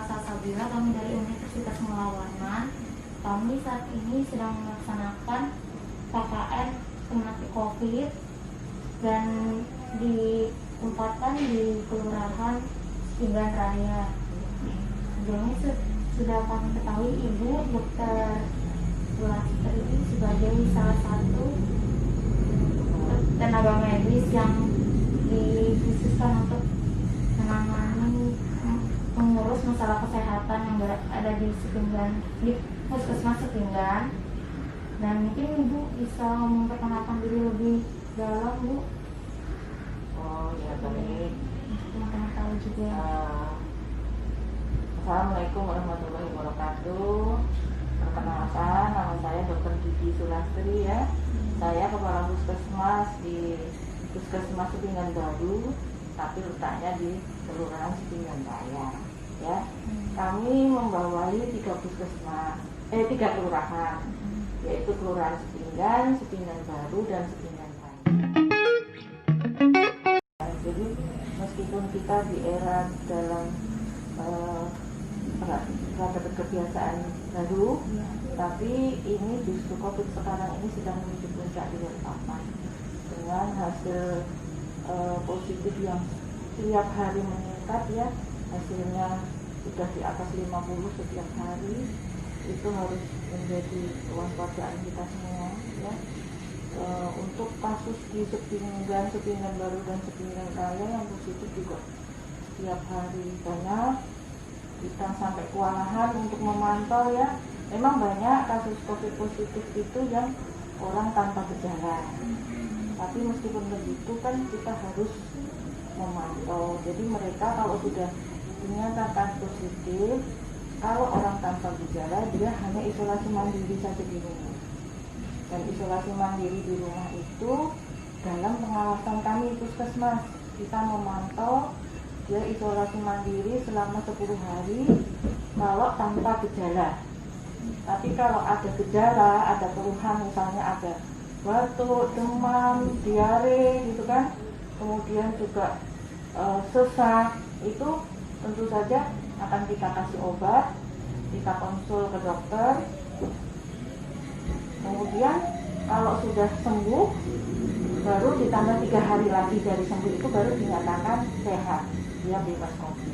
Salsabila, kami dari Universitas Melawarman. Kami saat ini sedang melaksanakan KKN temati COVID dan ditempatkan di Kelurahan Pinggan Raya. Sebelumnya sudah kami ketahui Ibu Dr. Sulastri sebagai salah satu tenaga medis yang dikhususkan untuk menangani mengurus masalah kesehatan yang ada di Puskesmas Sepinggan. Dan mungkin Ibu bisa memperkenalkan diri lebih dalam, Bu. Oh ya, baik. Teman-teman tahu juga. Assalamualaikum warahmatullahi wabarakatuh. Perkenalkan, nama saya Dr. Gigi Sulastri ya. Saya kepala puskesmas di Puskesmas Sepinggan Baru, tapi letaknya di Kelurahan Sepinggan Raya. Ya, kami membawahi tiga kelurahan, yaitu Kelurahan Sepinggan, Sepinggan Baru, dan Sepinggan Raya. Jadi meskipun kita di era dalam dapat kebiasaan baru, tapi ini justru COVID sekarang ini sedang menuju puncak di Balikpapan dengan hasil positif yang setiap hari meningkat ya, hasilnya sudah di atas 50 setiap hari. Itu harus menjadi kewaspadaan kita semua ya. Untuk kasus di Sepinggan Baru dan Sepinggan Raya yang positif juga setiap hari banyak. Kita sampai kewalahan untuk memantau ya. Memang banyak kasus COVID positif itu yang orang tanpa gejala. Tapi meskipun begitu kan kita harus memantau. Jadi mereka kalau sudah dinyatakan positif, kalau orang tanpa gejala dia hanya isolasi mandiri saja di rumah. Dan isolasi mandiri di rumah itu dalam pengawasan kami puskesmas, kita memantau dia isolasi mandiri selama 10 hari kalau tanpa gejala. Tapi kalau ada gejala, ada keluhan, misalnya ada batuk, demam, diare gitu kan, kemudian juga sesak, itu tentu saja akan kita kasih obat, kita konsul ke dokter. Kemudian kalau sudah sembuh, baru ditambah 3 hari lagi dari sembuh itu baru dinyatakan sehat, dia bebas COVID.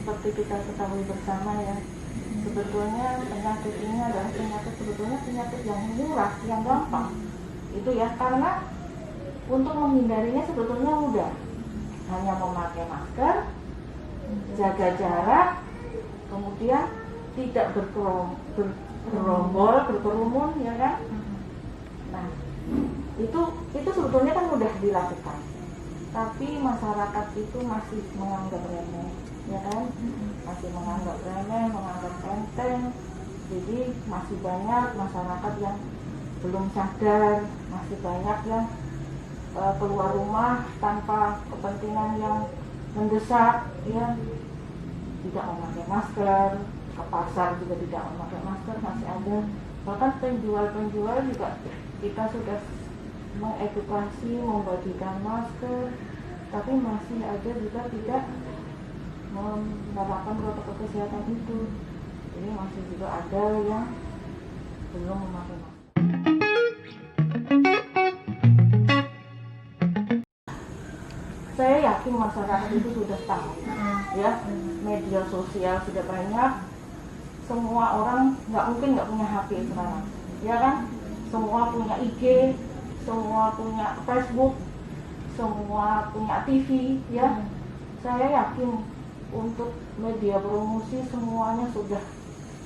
Seperti kita ketahui bersama ya, sebetulnya penyakit ini adalah penyakit yang murah, yang gampang. Itu ya, karena untuk menghindarinya sebetulnya mudah. Hanya memakai masker, jaga jarak, kemudian tidak berkerumun ya kan. Nah, itu sebetulnya kan mudah dilakukan. Tapi masyarakat itu masih menganggap remeh, ya kan? Masih menganggap remeh, menganggap enteng. Jadi masih banyak masyarakat yang belum sadar, masih banyak yang keluar rumah tanpa kepentingan yang mendesak, ya, tidak memakai masker, ke pasar juga tidak memakai masker, masih ada. Bahkan penjual juga kita sudah mengedukasi, membagikan masker, tapi masih ada juga tidak menerapkan protokol kesehatan itu. Jadi masih juga ada yang belum memakai masker. Saya yakin masyarakat itu sudah tahu, ya, media sosial sudah banyak, semua orang nggak mungkin nggak punya HP sekarang, ya kan? Semua punya IG, semua punya Facebook, semua punya TV, ya. Saya yakin untuk media promosi semuanya sudah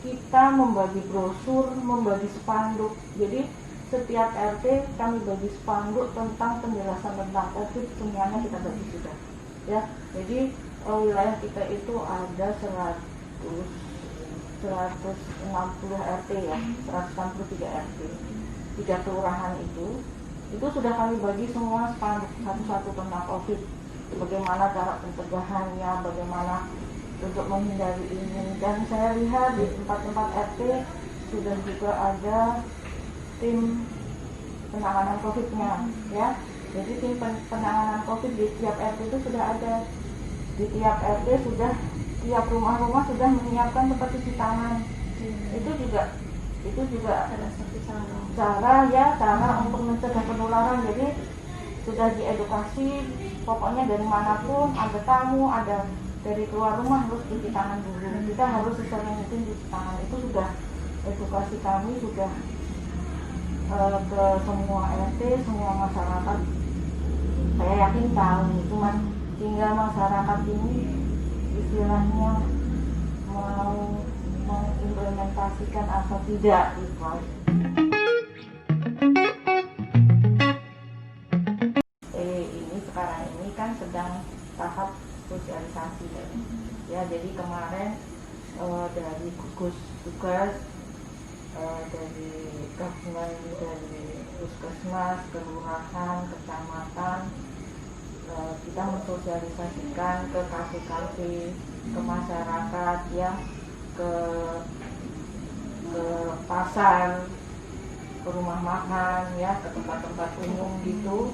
kita membagi brosur, membagi spanduk. Jadi setiap RT kami bagi spanduk tentang penjelasan tentang COVID, semuanya kita bagi sudah. Ya, jadi wilayah kita itu ada 160 RT ya, 163 RT. 3 kelurahan itu sudah kami bagi semua spanduk satu-satu tentang COVID. Bagaimana cara pencegahannya, bagaimana untuk menghindari ini. Dan saya lihat di tempat-tempat RT sudah juga ada tim penanganan COVID-nya, ya. Jadi tim penanganan COVID di tiap RT itu sudah ada, di tiap RT sudah, tiap rumah-rumah sudah menyiapkan tempat cuci tangan. Itu juga Ada satu cara. cara untuk mencegah penularan. Jadi sudah diedukasi, pokoknya dari manapun ada tamu, ada dari keluar rumah harus cuci tangan dulu. Kita harus sesering mungkin cuci tangan. Itu sudah edukasi kami sudah ke semua RT, semua masyarakat. Saya yakin tahu, cuman tinggal masyarakat ini istilahnya mau mengimplementasikan atau tidak gitu. Ini sekarang ini kan sedang tahap sosialisasi ya. Jadi kemarin dari gugus tugas dari gabungan dari puskesmas, kelurahan, kecamatan, kita mensosialisasikan ke kafe-kafe, ke masyarakat ya, ke pasar, ke rumah makan ya, ke tempat-tempat umum gitu,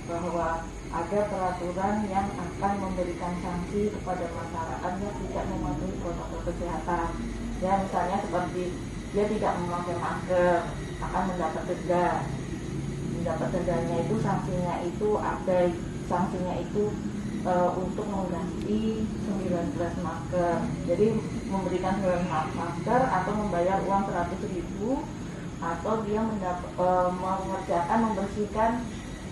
bahwa ada peraturan yang akan memberikan sanksi kepada masyarakat yang tidak mematuhi protokol kesehatan. Ya, misalnya seperti dia tidak memakai masker akan mendapat denda. Mendapat dendanya itu sanksinya itu ada sanksinya itu untuk mengganti 19 masker. Jadi memberikan 19 masker atau membayar uang 100.000 atau dia mengerjakan membersihkan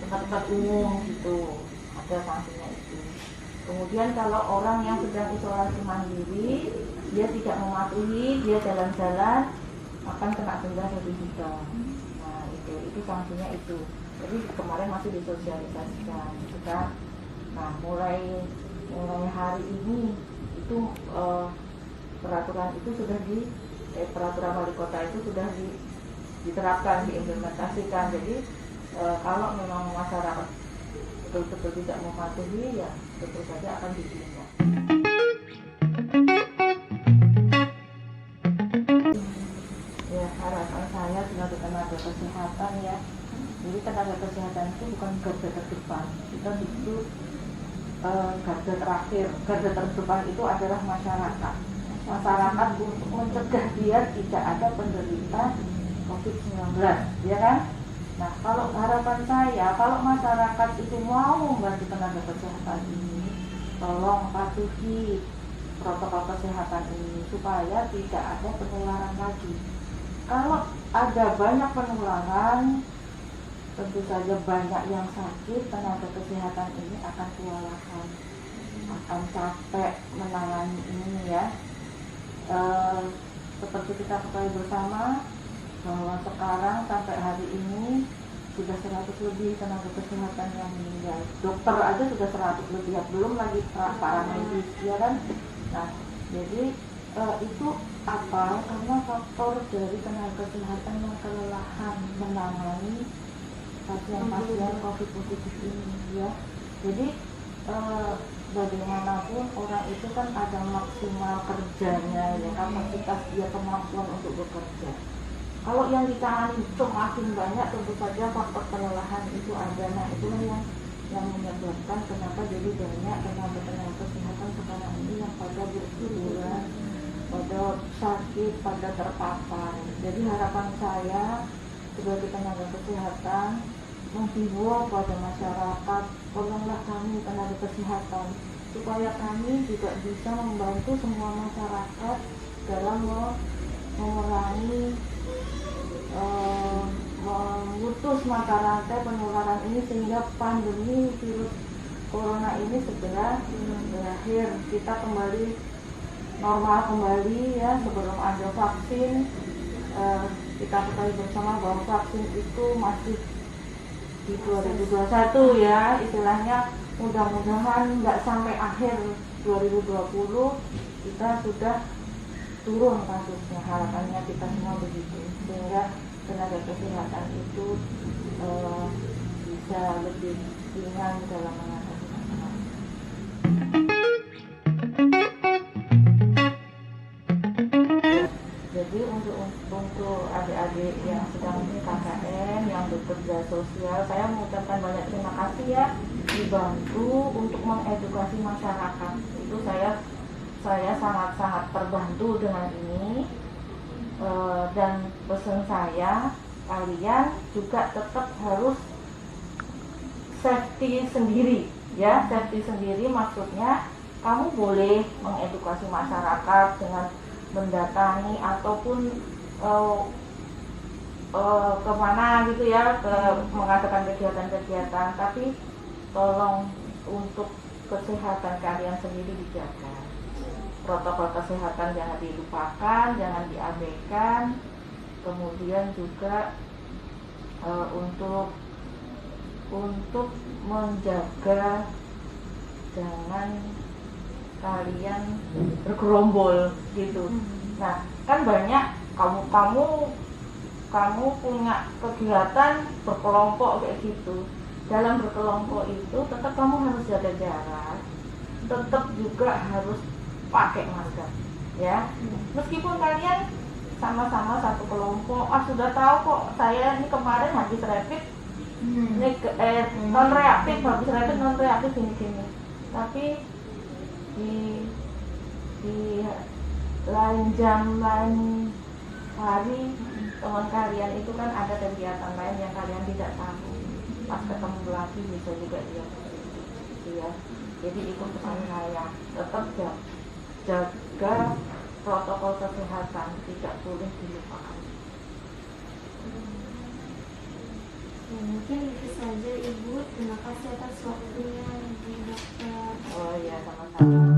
tempat-tempat umum gitu. Ada sanksinya itu. Kemudian kalau orang yang sedang isolasi mandiri, dia tidak mematuhi, dia jalan-jalan akan kena denda 1 juta. Nah itu sanksinya itu. Jadi kemarin masih disosialisasikan gitu kan. Nah mulai hari ini itu peraturan itu sudah peraturan wali kota itu sudah diterapkan, diimplementasikan. Jadi kalau memang masyarakat betul-betul tidak mematuhi, ya tentu saja akan ditindak. Ya, harapan saya sebagai tenaga kesehatan ya, jadi tenaga kesehatan itu bukan garda terdepan, kita itu garda terakhir. Garda terdepan itu adalah masyarakat untuk mencegah biar tidak ada penderita COVID-19, ya kan? Nah, kalau harapan saya, kalau masyarakat itu mau membantu tenaga kesehatan ini, tolong patuhi protokol kesehatan ini supaya tidak ada penularan lagi. Kalau ada banyak penularan, tentu saja banyak yang sakit, tenaga kesehatan ini akan kewalahan, akan capek menangani ini ya. Seperti kita ketahui bersama bahwa sekarang sampai hari ini sudah 100 lebih tenaga kesehatan yang meninggal. Dokter aja sudah 100 lebih, ya, belum lagi para medis ya kan. Nah, jadi itu apa? Karena faktor dari tenaga kesehatan yang kelelahan menangani pasien-pasien COVID positif ini ya. Jadi bagaimanapun orang itu kan ada maksimal kerjanya ya, kapasitas dia, kemampuan untuk bekerja. Kalau yang ditangani semakin banyak, tentu saja faktor kelelahan itu ada. Nah itulah yang menyebabkan kenapa jadi banyak tenaga kesehatan sekarang ini yang pada berguguran, pada sakit, pada terpapar. Jadi harapan saya sebagai tenaga kesehatan menghimbau pada masyarakat, tolonglah kami tenaga kesehatan supaya kami juga bisa membantu semua masyarakat dalam memerangi memutus mata rantai penularan ini sehingga pandemi virus corona ini segera berakhir, kita kembali normal kembali ya. Sebelum ada vaksin, kita ketahui bersama bahwa vaksin itu masih di 2021 ya, istilahnya mudah-mudahan nggak sampai akhir 2020 kita sudah turun kasusnya, harapannya kita semua begitu, sehingga tenaga kesehatan itu bisa lebih ringan dalam mengatasi masalah. Jadi untuk adik-adik yang sedang KKN, yang bekerja sosial, saya mengucapkan banyak terima kasih makasih ya dibantu untuk mengedukasi masyarakat. Itu saya sangat-sangat terbantu dengan ini. Dan pesan saya, kalian juga tetap harus safety sendiri ya. Safety sendiri maksudnya kamu boleh mengedukasi masyarakat dengan mendatangi ataupun kemana gitu ya, mengadakan kegiatan-kegiatan, tapi tolong untuk kesehatan kalian sendiri dijaga. Protokol kesehatan jangan dilupakan, jangan diabaikan. Kemudian juga untuk menjaga jangan kalian bergerombol gitu. Nah, kan banyak kamu punya kegiatan berkelompok kayak gitu. Dalam berkelompok itu tetap kamu harus jaga jarak, tetap juga harus pakai masker ya. Meskipun kalian sama-sama satu kelompok, sudah tahu kok saya ini kemarin habis rapid, non reaktif, habis rapid non reaktif gini-gini. Tapi di lain jam, lain hari, teman kalian itu kan ada kegiatan lain yang kalian tidak tahu. Pas ketemu lagi bisa juga dia gitu ya. Jadi itu pesan saya, tetap jaga protokol kesehatan, tidak boleh dilupakan. Mungkin itu saja Ibu. Terima kasih atas waktunya, Ibu Dokter. Oh iya, sama-sama.